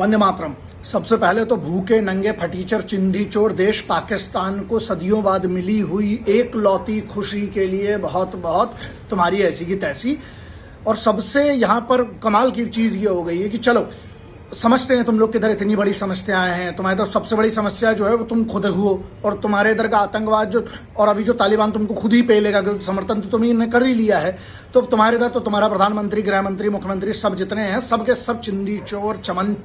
वंदे मातरम। सबसे पहले तो भूखे नंगे फटीचर चिंधी चोर देश पाकिस्तान को सदियों बाद मिली हुई एक लौती खुशी के लिए बहुत बहुत तुम्हारी ऐसी की तैसी। और सबसे यहाँ पर कमाल की चीज ये हो गई है कि चलो समझते हैं तुम लोग किधर इतनी बड़ी समस्याएं हैं। तुम्हारी तो सबसे बड़ी समस्या जो है वो तुम खुद हो, और तुम्हारे इधर का आतंकवाद जो, और अभी जो तालिबान तुमको खुद ही पे लेगा क्योंकि समर्थन तो तुम्हें कर ही लिया है। तो तुम्हारे इधर तो तुम्हारा प्रधानमंत्री, गृह मंत्री, मुख्यमंत्री सब जितने हैं सबके सब चिंदी चोर चमन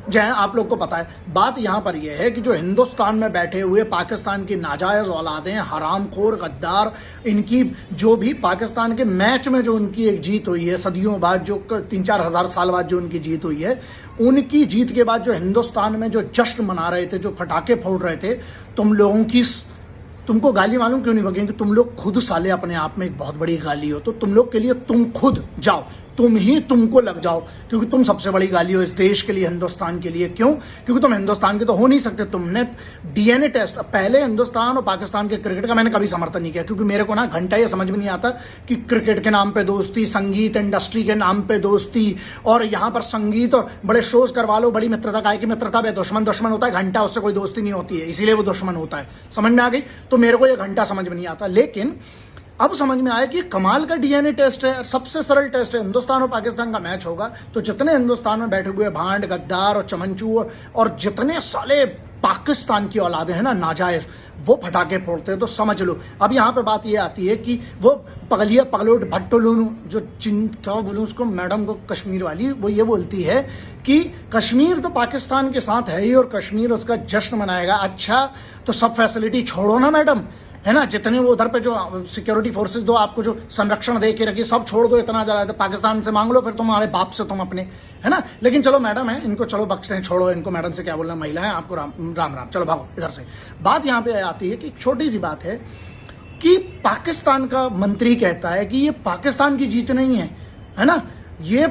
जो है, आप लोग को पता है। बात यहां पर यह है कि जो हिंदुस्तान में बैठे हुए पाकिस्तान की नाजायज औलादें, हरामखोर, गद्दार, इनकी जो भी पाकिस्तान के मैच में जो उनकी एक जीत हुई है सदियों बाद, जो 3-4 हजार साल बाद जो उनकी जीत हुई है, उनकी जीत के बाद जो हिंदुस्तान में जो जश्न मना रहे थे, जो फटाके फोड़ रहे थे, तुम लोगों की तुमको गाली मालूम क्यों नहीं बगेंगे? तुम लोग खुद साले अपने आप में एक बहुत बड़ी गाली हो। तो तुम लोग के लिए तुम खुद जाओ, तुम ही तुमको लग जाओ, क्योंकि तुम सबसे बड़ी गाली हो इस देश के लिए, हिंदुस्तान के लिए। क्यों? क्योंकि तुम हिंदुस्तान के तो हो नहीं सकते। तुमने डीएनए टेस्ट, पहले हिंदुस्तान और पाकिस्तान के क्रिकेट का मैंने कभी समर्थन नहीं किया, क्योंकि मेरे को ना घंटा ये समझ में नहीं आता कि क्रिकेट के नाम पे दोस्ती, संगीत इंडस्ट्री के नाम पे दोस्ती, और यहाँ पर संगीत और बड़े शोज करवा लो, बड़ी मित्रता का है कि मित्रता पे दुश्मन होता है, घंटा उससे कोई दोस्ती नहीं होती है, इसीलिए वो दुश्मन होता है। समझ में आ गई? तो मेरे को ये घंटा समझ में नहीं आता। लेकिन अब समझ में आया कि कमाल का डीएनए टेस्ट है, सबसे सरल टेस्ट है। हिंदुस्तान और पाकिस्तान का मैच होगा तो जितने हिंदुस्तान में बैठे हुए भांड, गद्दार और चमनचू और जितने साले पाकिस्तान की औलादे हैं ना नाजायज, वो फटाके फोड़ते हैं। तो समझ लो अब यहाँ पे बात ये आती है कि वो पगलिया पगलोट भट्टोलूनू जो क्या बोलूँ उसको, मैडम को कश्मीर वाली, वो ये बोलती है कि कश्मीर तो पाकिस्तान के साथ है ही और कश्मीर उसका जश्न मनाएगा। अच्छा तो सब फैसिलिटी छोड़ो ना मैडम, है ना, जितने वो उधर पे जो सिक्योरिटी फोर्सेस दो आपको जो संरक्षण दे के रखी, सब छोड़ दो। इतना ज्यादा तो पाकिस्तान से मांग लो, फिर तुम्हारे बाप से तुम अपने, है ना। लेकिन चलो मैडम है, इनको चलो बख्शते हैं, छोड़ो इनको, मैडम से क्या बोलना, महिला है, आपको राम राम, चलो भागो इधर से। बात यहाँ पे आती है कि एक छोटी सी बात है कि पाकिस्तान का मंत्री कहता है कि ये पाकिस्तान की जीत नहीं है ना, ये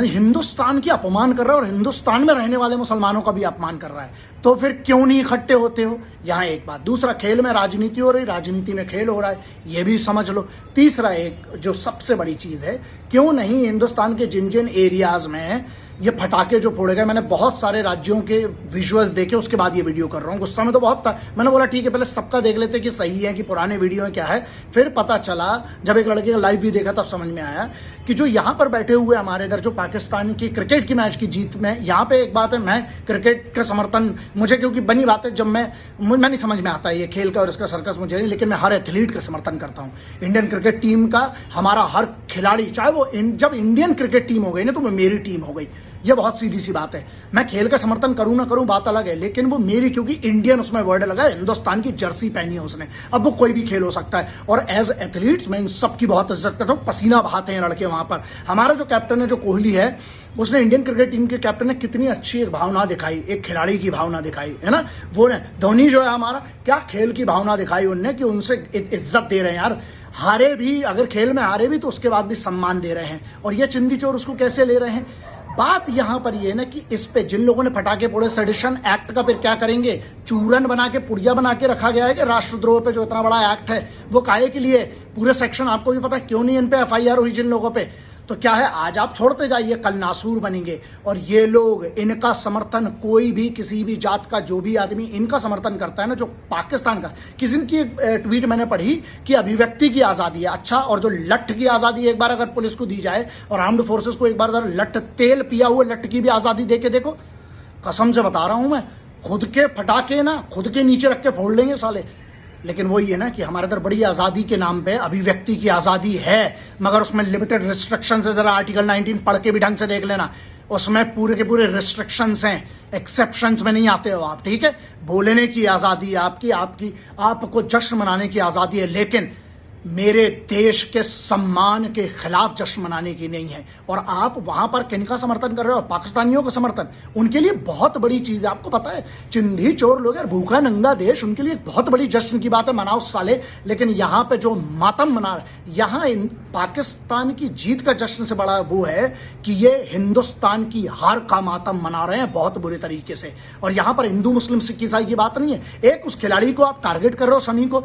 हिंदुस्तान की अपमान कर रहा है और हिंदुस्तान में रहने वाले मुसलमानों का भी अपमान कर रहा है। तो फिर क्यों नहीं इकट्ठे होते हो? यहाँ एक बात। दूसरा, खेल में राजनीति हो रही, राजनीति में खेल हो रहा है, ये भी समझ लो। तीसरा, एक जो सबसे बड़ी चीज है, क्यों नहीं हिंदुस्तान के जिन जिन एरियाज में ये फटाके जो फोड़े गए, मैंने बहुत सारे राज्यों के विजुअल्स देखे, उसके बाद ये वीडियो कर रहा हूँ। गुस्सा में तो बहुत था, मैंने बोला ठीक है पहले सबका देख लेते कि सही है कि पुराने वीडियो है क्या है। फिर पता चला, जब एक लड़के का लाइव भी देखा तब समझ में आया कि जो यहाँ पर बैठे हुए हमारे इधर जो पाकिस्तान की क्रिकेट की मैच की जीत में, यहाँ पे एक बात है, मैं क्रिकेट का समर्थन, मुझे क्योंकि बनी बात है, जब मैं नहीं समझ में आता है ये खेल का और इसका सर्कस मुझे नहीं, लेकिन मैं हर एथलीट का समर्थन करता हूँ। इंडियन क्रिकेट टीम का हमारा हर खिलाड़ी, चाहे वो जब इंडियन क्रिकेट टीम हो गई ना तो वो मेरी टीम हो गई। ये बहुत सीधी सी बात है। मैं खेल का समर्थन करूं ना करूं बात अलग है, लेकिन वो मेरी, क्योंकि इंडियन उसमें वर्ड लगा है, हिंदुस्तान की जर्सी पहनी है उसने। अब वो कोई भी खेल हो सकता है और एज एथलीट्स मैं इन सबकी बहुत इज्जत करता हूं। पसीना बहाते हैं लड़के वहां पर। हमारा जो कैप्टन है, जो कोहली है, उसने इंडियन क्रिकेट टीम के कैप्टन ने कितनी अच्छी एक भावना दिखाई, एक खिलाड़ी की भावना दिखाई, है ना। वो ने धोनी जो है हमारा, क्या खेल की भावना दिखाई उनने कि उनसे इज्जत दे रहे हैं यार। हारे भी, अगर खेल में हारे भी तो उसके बाद भी सम्मान दे रहे हैं, और ये चिंदी चोर उसको कैसे ले रहे हैं। बात यहां पर यह ना कि इस पे जिन लोगों ने फटाके फोड़े, सेडिशन एक्ट का फिर क्या करेंगे? चूरन बना के, पुड़िया बना के रखा गया है कि राष्ट्रद्रोह पे जो इतना बड़ा एक्ट है वो काहे के लिए? पूरे सेक्शन आपको भी पता है क्यों नहीं इन पे एफआईआर हुई जिन लोगों पे। तो क्या है, आज आप छोड़ते जाइए, कल नासूर बनेंगे। और ये लोग, इनका समर्थन कोई भी, किसी भी जात का जो भी आदमी इनका समर्थन करता है ना, जो पाकिस्तान का, किसी की ट्वीट मैंने पढ़ी कि अभिव्यक्ति की आजादी है। अच्छा, और जो लठ की आजादी एक बार अगर पुलिस को दी जाए और आर्म्ड फोर्सेस को एक बार अगर लठ, तेल पिया हुआ लठ की भी आजादी दे के देखो, कसम से बता रहा हूं मैं, खुद के फटाके ना खुद के नीचे रख के फोड़ लेंगे साले। लेकिन वही है ना कि हमारे इधर बड़ी आजादी के नाम पे अभिव्यक्ति की आजादी है, मगर उसमें लिमिटेड रिस्ट्रिक्शंस है। जरा आर्टिकल 19 पढ़ के भी ढंग से देख लेना, उसमें पूरे के पूरे रिस्ट्रिक्शंस हैं, एक्सेप्शंस में नहीं आते हो आप, ठीक है। बोलने की आजादी आपकी, आपको जश्न मनाने की आजादी है, लेकिन मेरे देश के सम्मान के खिलाफ जश्न मनाने की नहीं है। और आप वहां पर किनका समर्थन कर रहे हो? पाकिस्तानियों का समर्थन। उनके लिए बहुत बड़ी चीज है, आपको पता है, चिंधी चोर लोग यार, भूखा नंगा देश, उनके लिए बहुत बड़ी जश्न की बात है, मनाओ साले। लेकिन यहाँ पे जो मातम मना रहे, यहाँ पाकिस्तान की जीत का जश्न से बड़ा वो है कि ये हिंदुस्तान की हार का मातम मना रहे हैं बहुत बुरे तरीके से। और यहाँ पर हिंदू, मुस्लिम, सिख, ईसाई की बात नहीं है। एक उस खिलाड़ी को आप टारगेट कर रहे हो, सनी को,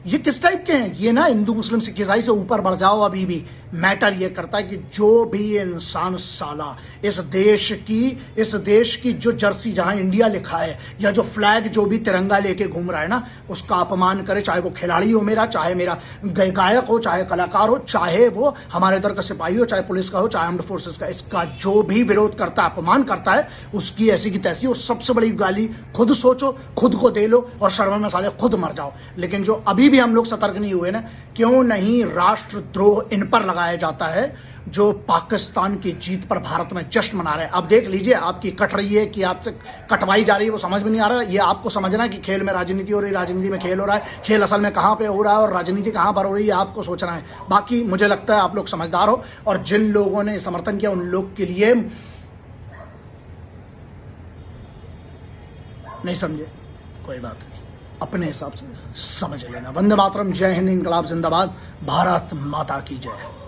ये किस टाइप के हैं? ये ना हिंदू, मुस्लिम, सिख, ईसाई से ऊपर बढ़ जाओ अभी भी, मैटर ये करता है कि जो भी इंसान साला इस देश की जो जर्सी जहां इंडिया लिखा है या जो फ्लैग जो भी तिरंगा लेके घूम रहा है ना, उसका अपमान करे, चाहे वो खिलाड़ी हो मेरा, चाहे मेरा गायक हो, चाहे कलाकार हो, चाहे वो हमारे इधर का सिपाही हो, चाहे पुलिस का हो, चाहे आर्म्ड फोर्सेस का, इसका जो भी विरोध करता है, अपमान करता है, उसकी ऐसी की तैसी। और सबसे बड़ी गाली खुद सोचो, खुद को दे लो और शर्म में साले खुद मर जाओ। लेकिन जो अभी भी हम लोग सतर्क नहीं हुए ना, क्यों नहीं राष्ट्रद्रोह इन पर लगाया जाता है जो पाकिस्तान की जीत पर भारत में जश्न मना रहे हैं। अब देख लीजिए, आपकी कट रही है कि आपसे कटवाई जा रही है, वो समझ में नहीं आ रहा। ये आपको समझना है कि खेल में राजनीति हो रही है, राजनीति में खेल हो रहा है, खेल असल में कहां पे हो रहा है और राजनीति कहां पर हो रही है, आपको सोचना है। बाकी मुझे लगता है आप लोग समझदार हो, और जिन लोगों ने समर्थन किया उन लोग के लिए नहीं समझे कोई बात नहीं, अपने हिसाब से समझ लेना। वंदे मातरम, जय हिंद, इनकलाब जिंदाबाद, भारत माता की जय।